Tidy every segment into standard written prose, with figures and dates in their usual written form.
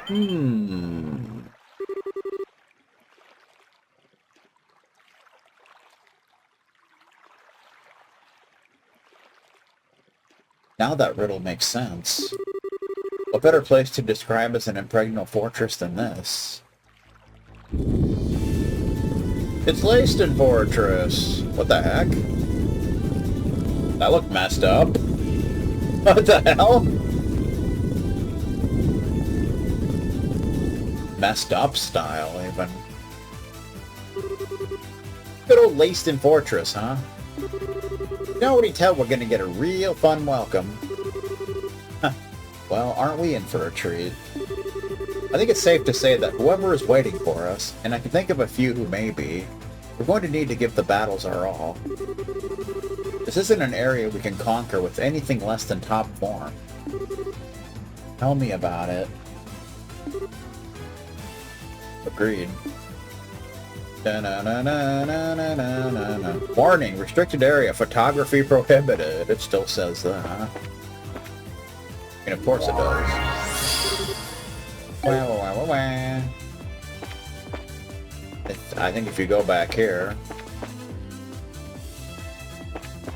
Hmm. Now that riddle makes sense. What better place to describe as an impregnable fortress than this? It's Leyston Fortress! What the heck? That looked messed up. What the hell? Messed up style, even. Good old Leyston Fortress, huh? You can already tell we're gonna get a real fun welcome. Well, aren't we in for a treat? I think it's safe to say that whoever is waiting for us, and I can think of a few who may be, we're going to need to give the battles our all. This isn't an area we can conquer with anything less than top form. Tell me about it. Agreed. Warning, restricted area, photography prohibited. It still says that, huh? And of course it does. I think if you go back here,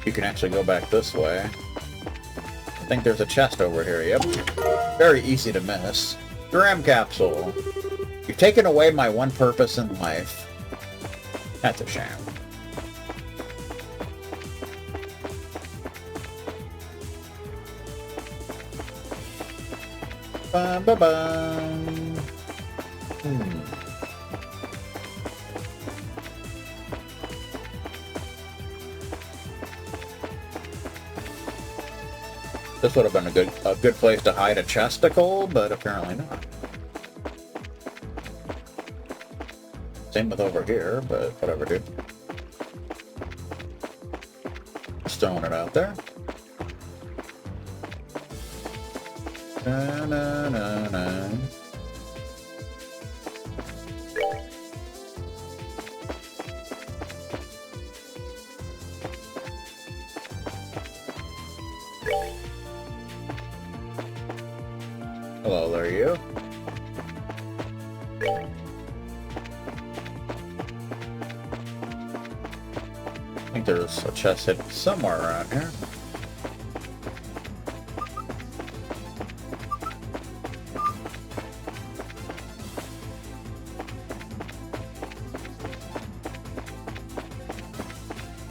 you can actually go back this way. I think there's a chest over here, yep. Very easy to miss. Gram capsule. You've taken away my one purpose in life. That's a shame. Bum, ba, bum. This would have been a good place to hide a chesticle, but apparently not. Same with over here, but whatever, dude. Just throwing it out there. Na, na, na, na. Hello there, you. I think there's a chest hidden somewhere around here.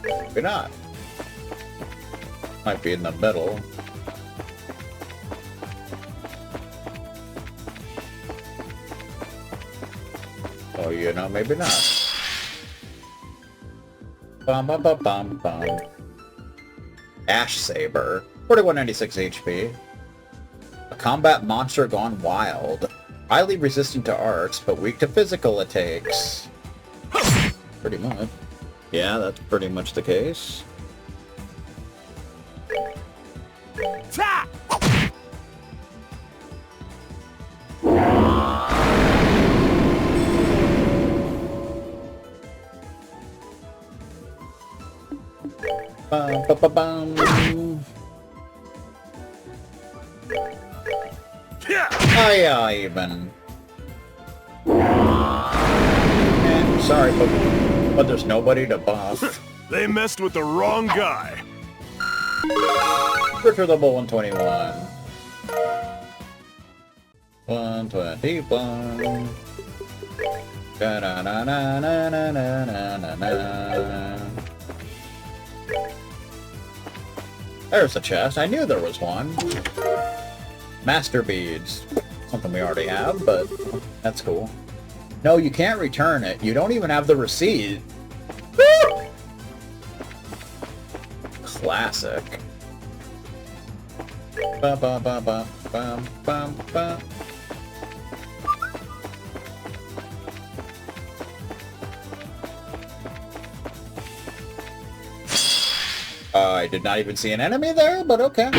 Maybe not. Might be in the middle. Oh, you know, maybe not. Bum bum bum bum bum. Ash Saber. 4196 HP. A combat monster gone wild. Highly resistant to arts, but weak to physical attacks. Pretty much. Yeah, that's pretty much the case. Bum, bum, bum, bum. Hiya, even. Sorry, but there's nobody to buff. They messed with the wrong guy. Richard level 121. 121. Da-na-na-na-na-na-na-na-na-na. There's a chest. I knew there was one. Master beads. Something we already have, but that's cool. No, you can't return it. You don't even have the receipt. Woo! Classic. Ba ba ba ba ba ba ba. I did not even see an enemy there, but okay.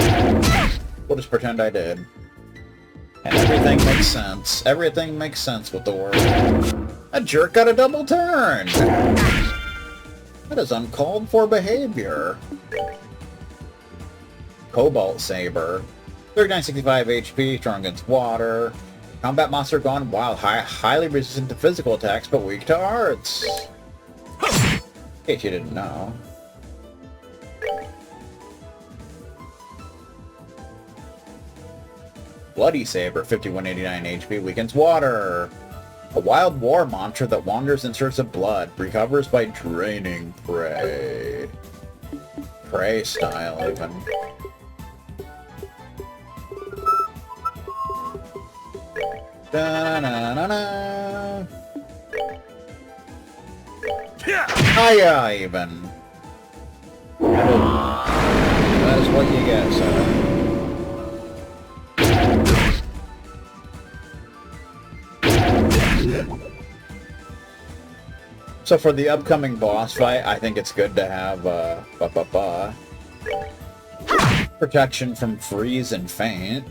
We'll just pretend I did. And everything makes sense. Everything makes sense with the world. That jerk got a double turn! That is uncalled for behavior. Cobalt Saber. 3965 HP, strong against water. Combat monster gone wild, highly resistant to physical attacks, but weak to arts. In case you didn't know. Bloody Saber, 5189 HP, weakens water. A wild war monster that wanders in search of blood, recovers by draining prey. Prey style, even. Da-na-na-na. Hiya, even. That is what you get, sir. So for the upcoming boss fight, I think it's good to have protection from freeze and faint.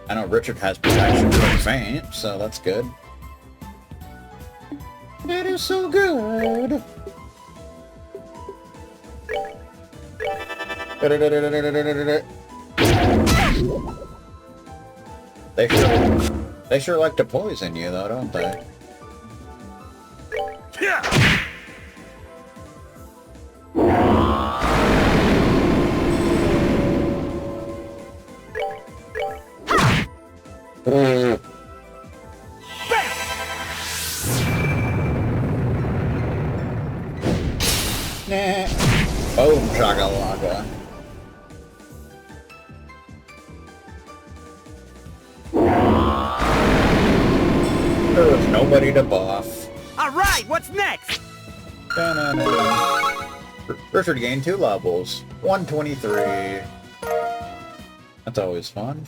I know Richard has protection from faint, so that's good. It is so good. They sure like to poison you, though, don't they? Boom, shakalaka. There was nobody to buff. Alright, what's next? Richard gained 2 levels. 123. That's always fun.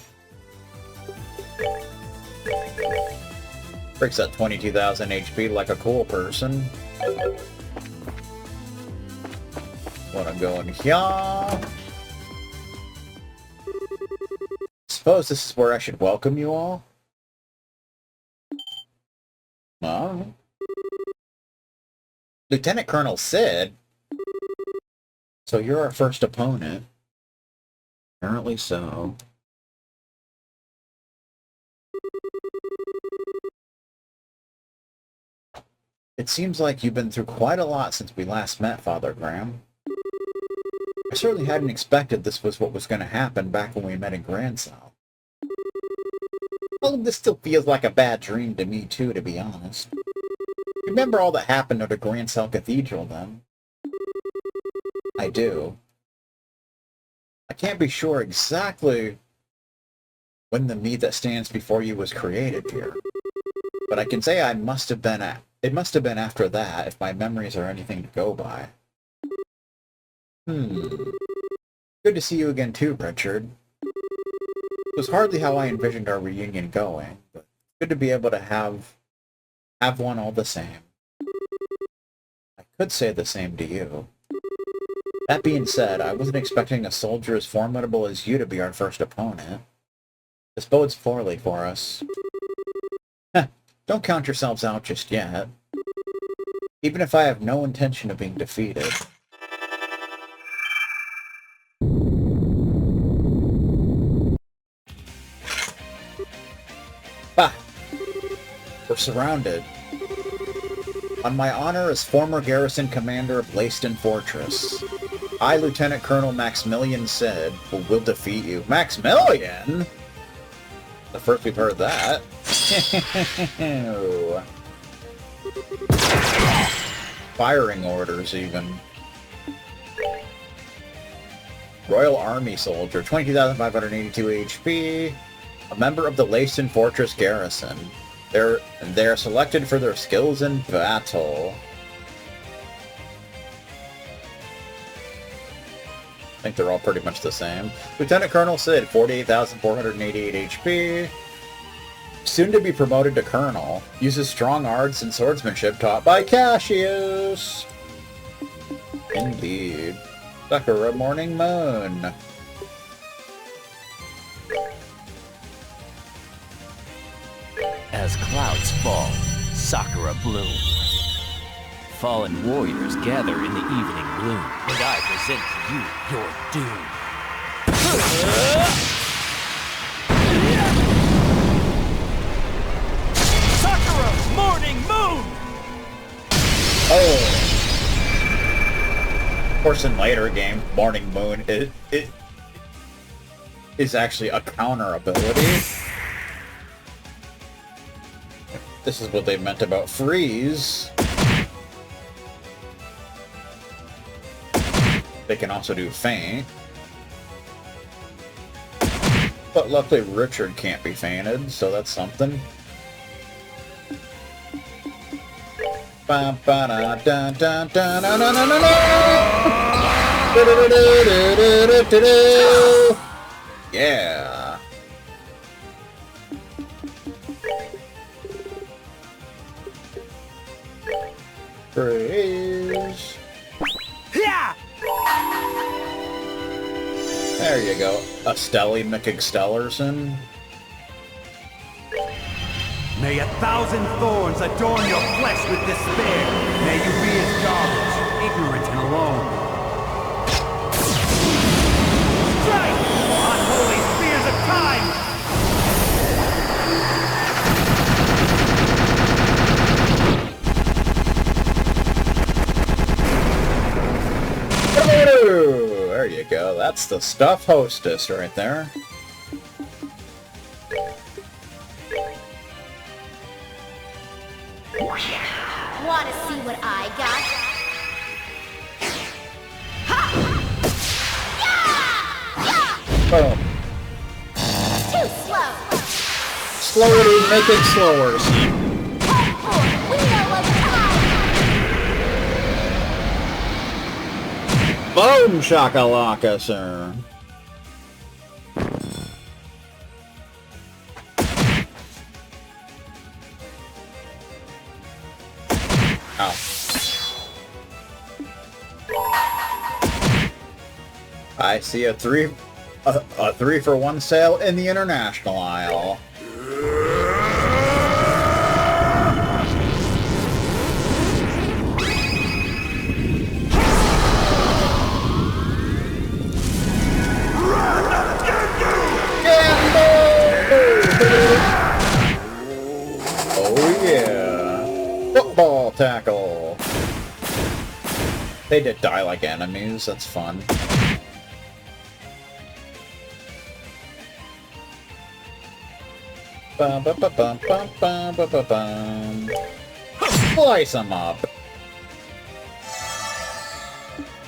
Breaks that 22,000 HP like a cool person. Wanna go in here? Suppose this is where I should welcome you all? Oh. Lieutenant Colonel Sid? So you're our first opponent. Apparently so. It seems like you've been through quite a lot since we last met, Father Graham. I certainly hadn't expected this was what was going to happen back when we met in Grand South. All of this still feels like a bad dream to me too, to be honest. Remember all that happened at the Grand South Cathedral then? I do. I can't be sure exactly when the me that stands before you was created here. But I can say it must have been after that, if my memories are anything to go by. Good to see you again too, Richard. It was hardly how I envisioned our reunion going, but good to be able to have one all the same. I could say the same to you. That being said, I wasn't expecting a soldier as formidable as you to be our first opponent. This bodes poorly for us. Don't count yourselves out just yet. Even if I have no intention of being defeated. Bah! We're surrounded. On my honor as former garrison commander of Leyston Fortress, I, Lieutenant Colonel Maximilian Sid, will defeat you. Maximilian? The first we've heard that. Firing orders, even. Royal Army Soldier, 22,582 HP. A member of the Leyston Fortress Garrison. They're selected for their skills in battle. I think they're all pretty much the same. Lieutenant Colonel Sid, 48,488 HP. Soon to be promoted to Colonel. Uses strong arts and swordsmanship taught by Cassius. Indeed. Sakura Morning Moon. As clouds fall, Sakura bloom. Fallen warriors gather in the evening gloom, and I present to you your doom. course, in later games, Morning Moon it is actually a counter ability. This is what they meant about Freeze. They can also do Faint. But luckily Richard can't be fainted, so that's something. Yeah. Praise. Yeah. There you go. Astelli McExtellerson. May 1,000 thorns adorn your flesh with despair. May you be as garbage, ignorant and alone. Strike! Unholy spears of time! Ooh, there you go. That's the stuff hostess right there. Wanna see what I got? Boom. Too slow. Slowly make it slower. Head for wheel of time. Boom shakalaka, sir. Ow. I see a 3-for-1 sale in the international aisle. Oh yeah. Football tackle. They did die like enemies, that's fun. Bum, bum, bum, bum, bum, bum, bum, bum, bum. Slice them up.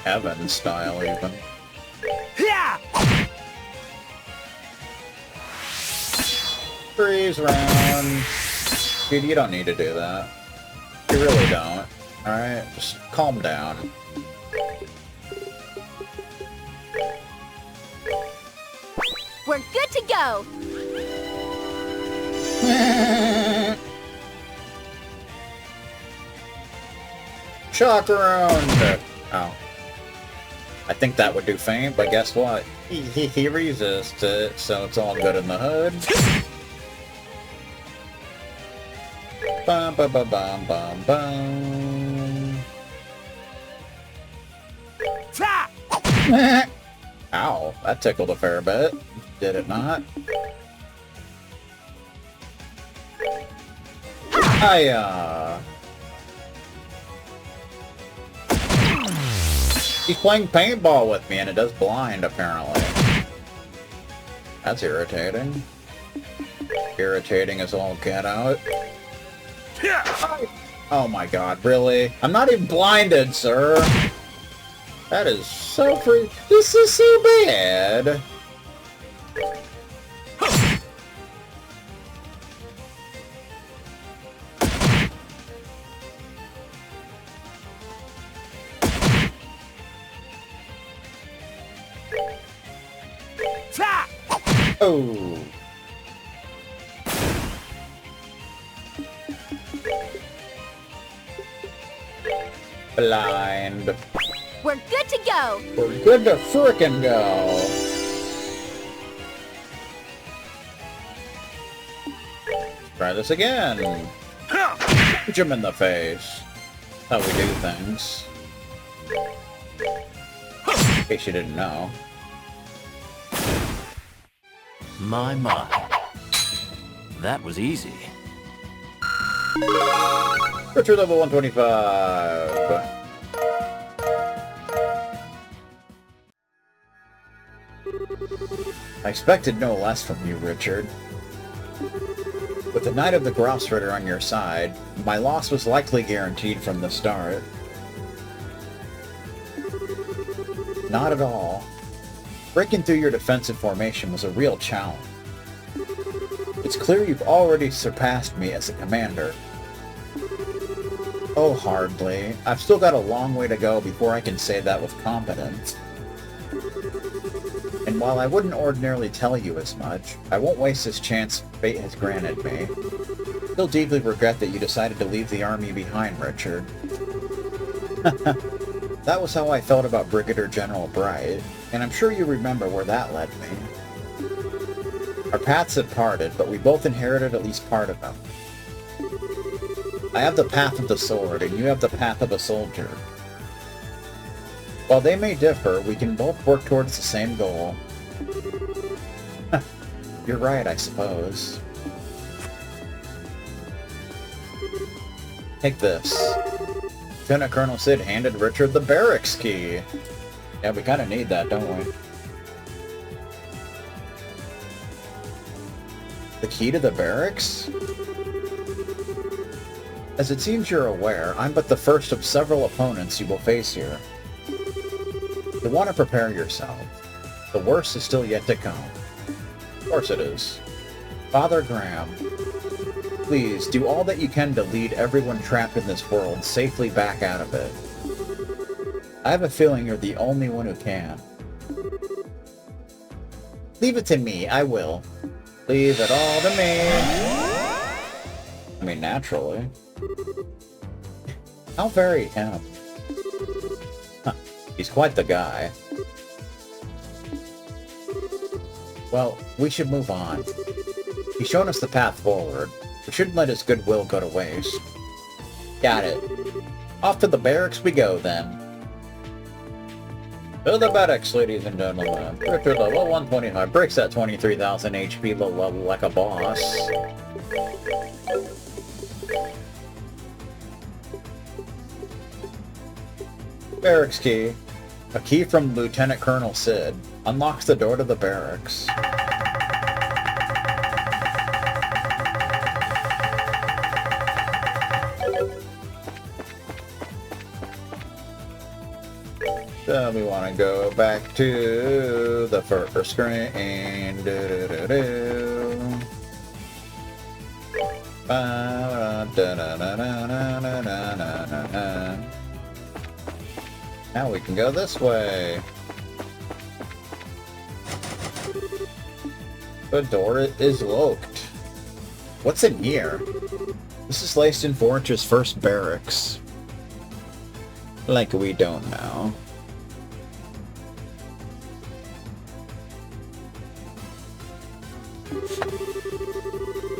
Heaven style even. Yeah. Freeze round. Dude, you don't need to do that. You really don't. Alright, just calm down. We're good to go. Shock round! Oh. I think that would do faint, but guess what? He resists it, so it's all good in the hood. Bum bum bum bum bum bum. Ta! Ow, that tickled a fair bit. Did it not? He's playing paintball with me and it does blind, apparently. That's irritating. Irritating as all get out. Oh my god, really? I'm not even blinded, sir! That is so free. This is so bad! Ta! Oh! Blind. We're good to go. We're good to frickin' go. Try this again. Punch him in the face. How we do things. In case you didn't know. My. That was easy. Richard level 125. I expected no less from you, Richard. With the Knight of the Grossritter on your side, my loss was likely guaranteed from the start. Not at all. Breaking through your defensive formation was a real challenge. It's clear you've already surpassed me as a commander. Oh, hardly. I've still got a long way to go before I can say that with confidence. And while I wouldn't ordinarily tell you as much, I won't waste this chance fate has granted me. Still deeply regret that you decided to leave the army behind, Richard. That was how I felt about Brigadier General Bright, and I'm sure you remember where that led me. Our paths had parted, but we both inherited at least part of them. I have the path of the sword, and you have the path of a soldier. While they may differ, we can both work towards the same goal. You're right, I suppose. Take this. Lieutenant Colonel Sid handed Richard the barracks key. Yeah, we kind of need that, don't we? The key to the barracks? As it seems you're aware, I'm but the first of several opponents you will face here. You'll want to prepare yourself. The worst is still yet to come. Of course it is. Father Graham, please do all that you can to lead everyone trapped in this world safely back out of it. I have a feeling you're the only one who can. Leave it to me, I will. Leave it all to me. I mean, naturally. How very him. Huh, he's quite the guy. Well, we should move on. He's shown us the path forward. We shouldn't let his goodwill go to waste. Got it. Off to the barracks we go, then. To the barracks, ladies and gentlemen. Richard, level 125. Breaks that 23,000 HP level like a boss. Barracks key. A key from Lieutenant Colonel Sid. Unlocks the door to the barracks. So we want to go back to the first screen. Now we can go this way. The door is locked. What's in here? This is Leyston Forge's first barracks. Like we don't know.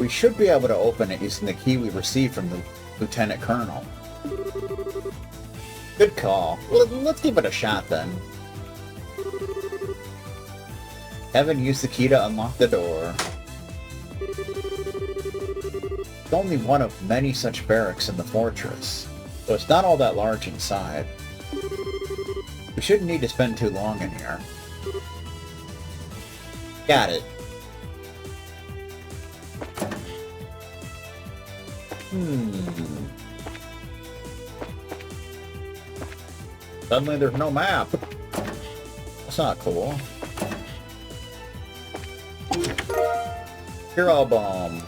We should be able to open it using the key we received from the Lieutenant Colonel. Good call. Let's give it a shot then. Evan used the key to unlock the door. It's only one of many such barracks in the fortress, so it's not all that large inside. We shouldn't need to spend too long in here. Got it. Suddenly there's no map. That's not cool. Hero Bomb.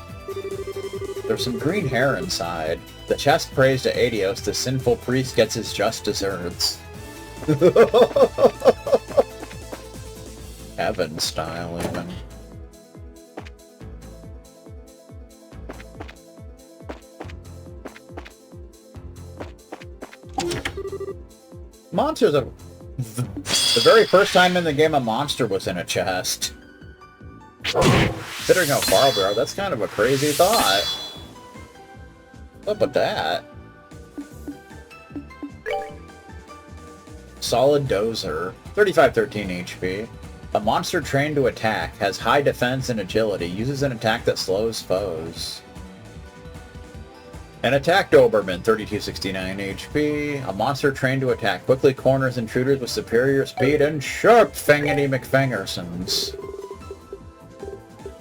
There's some green hair inside. The chest prays to Adios, the sinful priest gets his just deserts. Heaven style, even. Monsters are... The very first time in the game a monster was in a chest. Considering how far we are, that's kind of a crazy thought. What's up with that? Solid Dozer. 3513 HP. A monster trained to attack, has high defense and agility, uses an attack that slows foes. An attack Doberman, 3269 HP. A monster trained to attack quickly corners intruders with superior speed and sharp fangity McFangersons.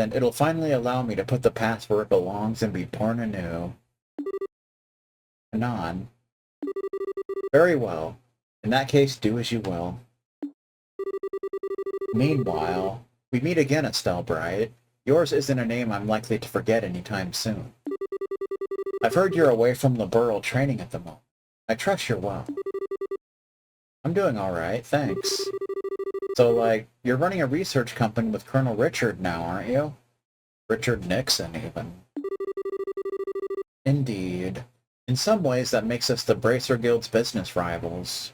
then it'll finally allow me to put the past where it belongs and be born anew. Anon. Very well. In that case, do as you will. Meanwhile, we meet again at Stelbright. Yours isn't a name I'm likely to forget anytime soon. I've heard you're away from Liberl training at the moment. I trust you're well. I'm doing alright, thanks. So, like, you're running a research company with Colonel Richard now, aren't you? Richard Nixon, even. Indeed. In some ways, that makes us the Bracer Guild's business rivals.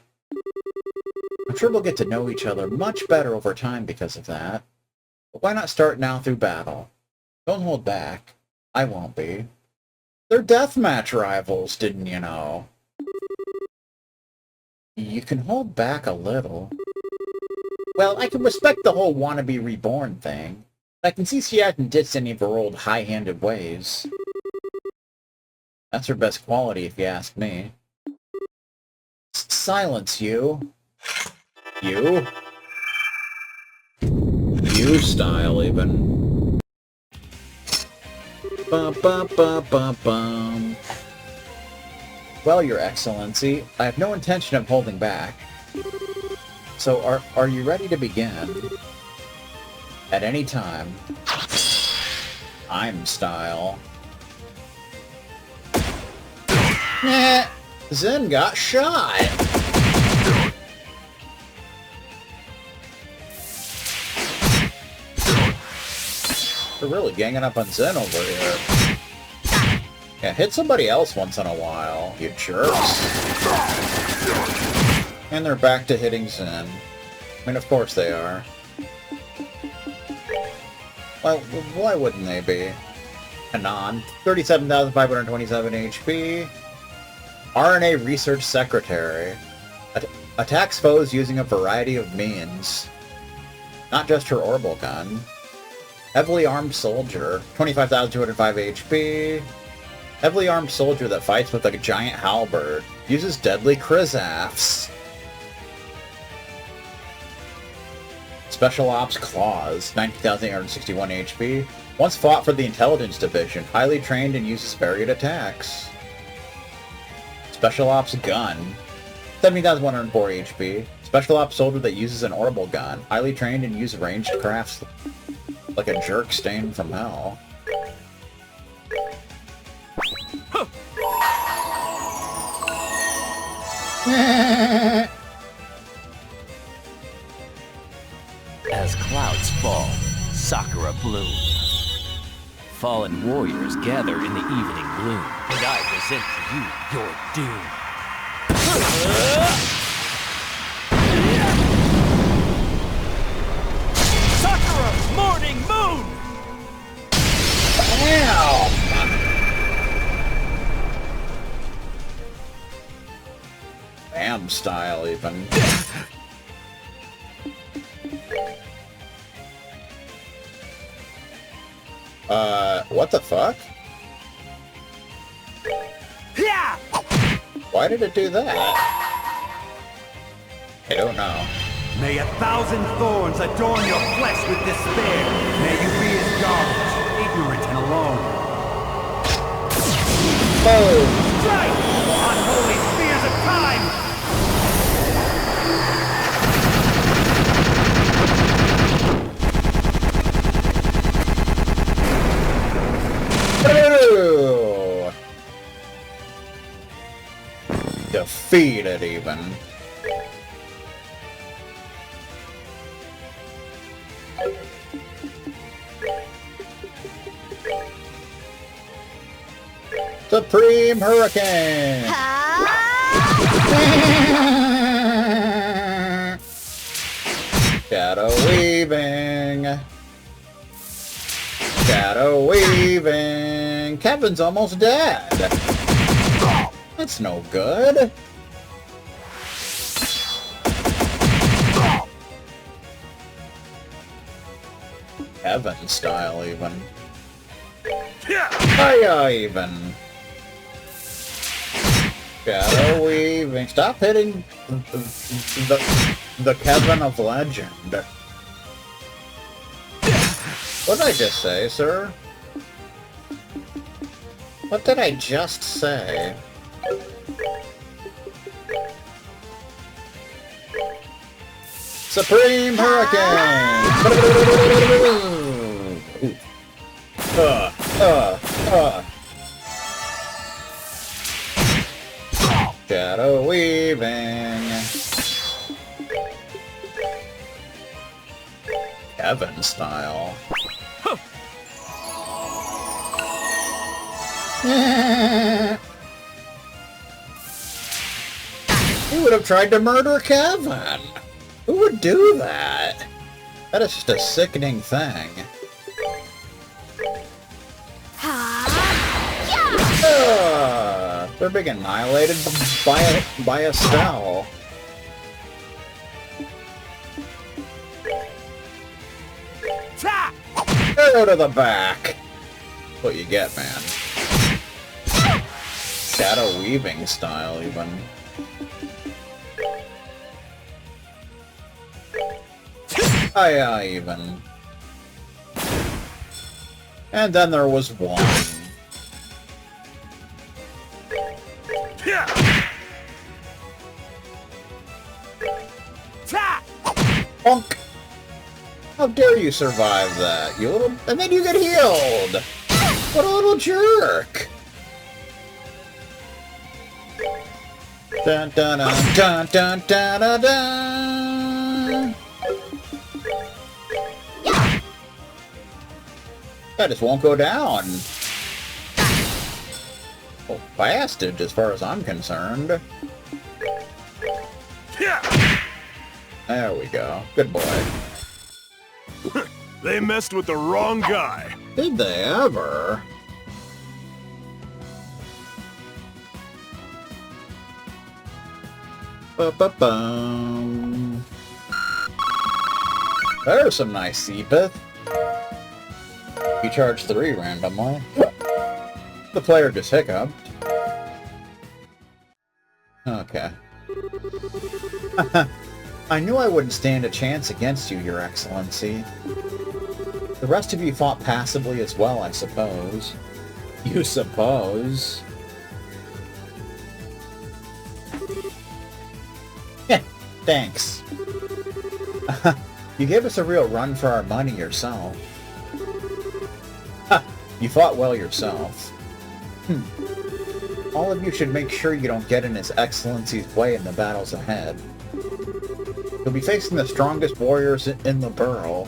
I'm sure we'll get to know each other much better over time because of that. But why not start now through battle? Don't hold back. I won't be. They're deathmatch rivals, didn't you know? You can hold back a little. Well, I can respect the whole wannabe reborn thing. But I can see she hasn't ditched any of her old high-handed ways. That's her best quality, if you ask me. Silence, you. You? You style, even. Bum. Well, Your Excellency, I have no intention of holding back. So, are you ready to begin? At any time. I'm style. Nah, Zen got shot! They're really ganging up on Zen over here. Yeah, hit somebody else once in a while, you jerks. And they're back to hitting Zen. I mean, of course they are. Well, why wouldn't they be? Anon, 37,527 HP. RNA Research Secretary. Attacks foes using a variety of means. Not just her orbital gun. Heavily Armed Soldier, 25,205 HP. Heavily Armed Soldier that fights with a giant halberd. Uses deadly Krizafs. Special Ops Claws, 19,861 HP. Once fought for the Intelligence Division, highly trained and uses varied attacks. Special Ops Gun, 17,104 HP. Special Ops Soldier that uses an orbital gun, highly trained and uses ranged crafts like a jerk stain from hell. As clouds fall, Sakura bloom. Fallen warriors gather in the evening gloom, and I present to you your doom. Sakura, morning moon! Bam! Bam style, even. What the fuck? Why did it do that? I don't know. May 1,000 thorns adorn your flesh with despair. May you be as garbage, ignorant and alone. Boom! Strike! Unholy spears of time! Ooh. Defeated, even. Supreme Hurricane! Shadow weaving! Shadow weaving! Kevin's almost dead! That's no good! Kevin style, even. Hiya, even. Shadow weaving. Stop hitting the Kevin of Legend. What did I just say, sir? What did I just say? Supreme Hurricane! Shadow weaving. Kevin style. He would have tried to murder Kevin. Who would do that? That is just a sickening thing. They're being annihilated by a spell. Arrow to the back. What you get, man. Shadow weaving style, even. Oh yeah, even. And then there was one. Bonk! How dare you survive that, you little... And then you get healed! What a little jerk! Dun dun dun dun dun dun dun dun! That just won't go down. Well, bastard, as far as I'm concerned. There we go. Good boy. They messed with the wrong guy. Did they ever? Ba-ba-bum. There's some nice Seepith. You charge 3 randomly. The player just hiccuped. Okay. I knew I wouldn't stand a chance against you, Your Excellency. The rest of you fought passively as well, I suppose. You suppose? Yeah, thanks. You gave us a real run for our money yourself. Ha! You fought well yourself. All of you should make sure you don't get in His Excellency's way in the battles ahead. He'll be facing the strongest warriors in the borough.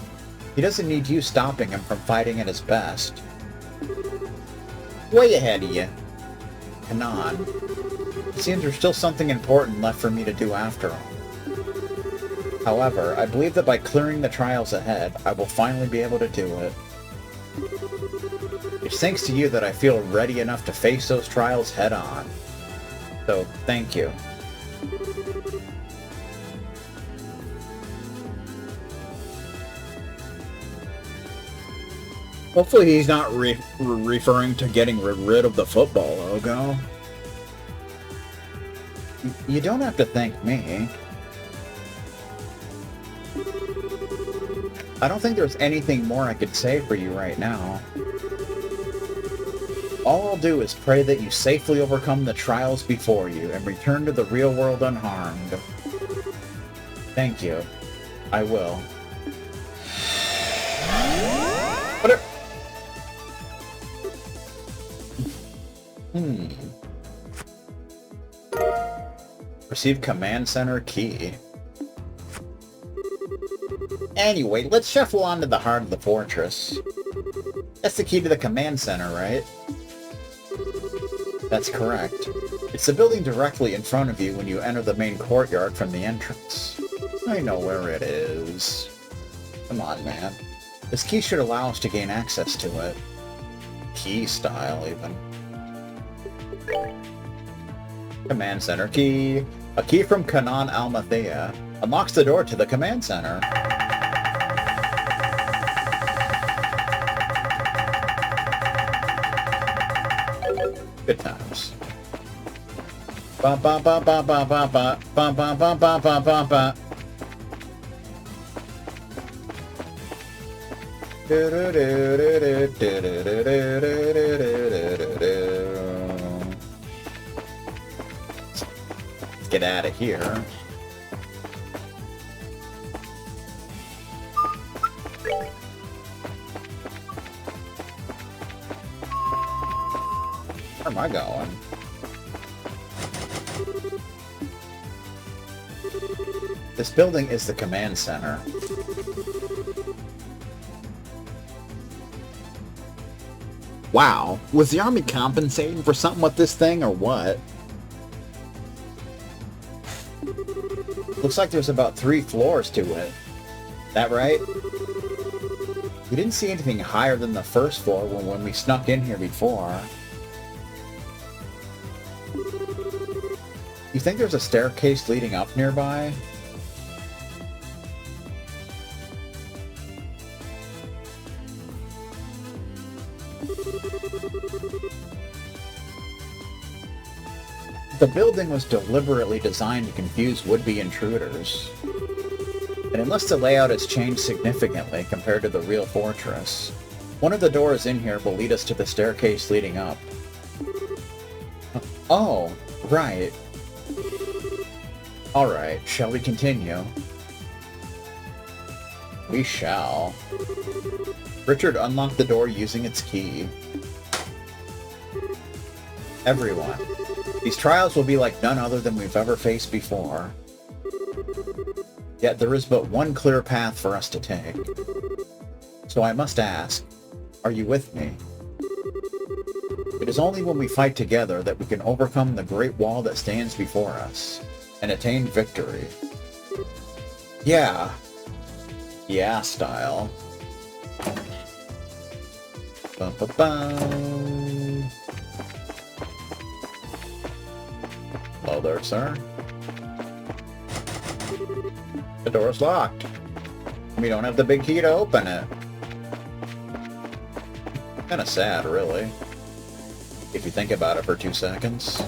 He doesn't need you stopping him from fighting at his best. Way ahead of you. Kanan. It seems there's still something important left for me to do after all. However, I believe that by clearing the trials ahead, I will finally be able to do it. It's thanks to you that I feel ready enough to face those trials head on. So, thank you. Hopefully he's not referring to getting rid of the football logo. You don't have to thank me. I don't think there's anything more I could say for you right now. All I'll do is pray that you safely overcome the trials before you and return to the real world unharmed. Thank you. I will. What Receive command center key. Anyway, let's shuffle on to the heart of the fortress. That's the key to the command center, right? That's correct. It's the building directly in front of you when you enter the main courtyard from the entrance. I know where it is. Come on, man. This key should allow us to gain access to it. Key style, even. Command center key. A key from Kanan Almathea unlocks the door to the command center. Good times. Ba ba ba ba ba ba ba ba ba ba ba ba ba ba. Let's get out of here. Where am I going? This building is the command center. Wow, was the army compensating for something with this thing or what? Looks like there's about 3 floors to it. That right? We didn't see anything higher than the first floor when we snuck in here before. You think there's a staircase leading up nearby? The building was deliberately designed to confuse would-be intruders. And unless the layout has changed significantly compared to the real fortress, one of the doors in here will lead us to the staircase leading up. Oh, right. Alright, shall we continue? We shall. Richard unlocked the door using its key. Everyone, these trials will be like none other than we've ever faced before. Yet there is but one clear path for us to take. So I must ask, are you with me? It is only when we fight together that we can overcome the great wall that stands before us and attain victory. Yeah. Yeah style. Ba-ba-bum. Hello there, sir. The door's locked. We don't have the big key to open it. Kinda sad, really. If you think about it for 2 seconds.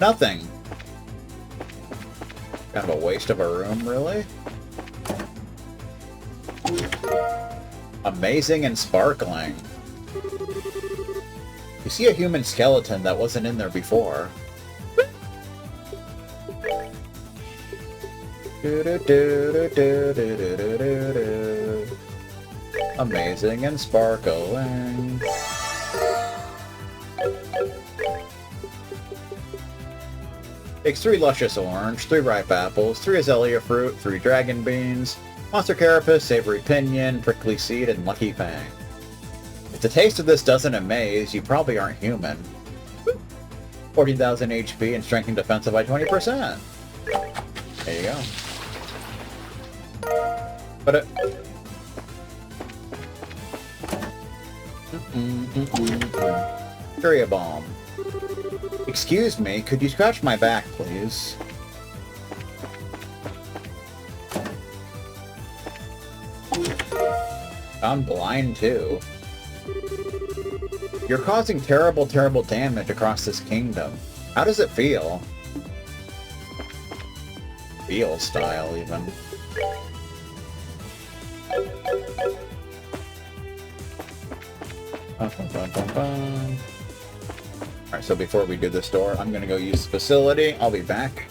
Nothing. Kind of a waste of a room, really. Amazing and sparkling. You see a human skeleton that wasn't in there before. Amazing and sparkling. Takes 3 luscious orange, 3 ripe apples, 3 azalea fruit, 3 dragon beans, monster carapace, savory pinion, prickly seed, and lucky fang. If the taste of this doesn't amaze, you probably aren't human. 14,000 HP and strength and defensive by 20%. There you go. But it... Curia Bomb. Excuse me, could you scratch my back, please? I'm blind, too. You're causing terrible, terrible damage across this kingdom. How does it feel? Feel style, even. Alright, so before we do this door, I'm gonna go use the facility. I'll be back.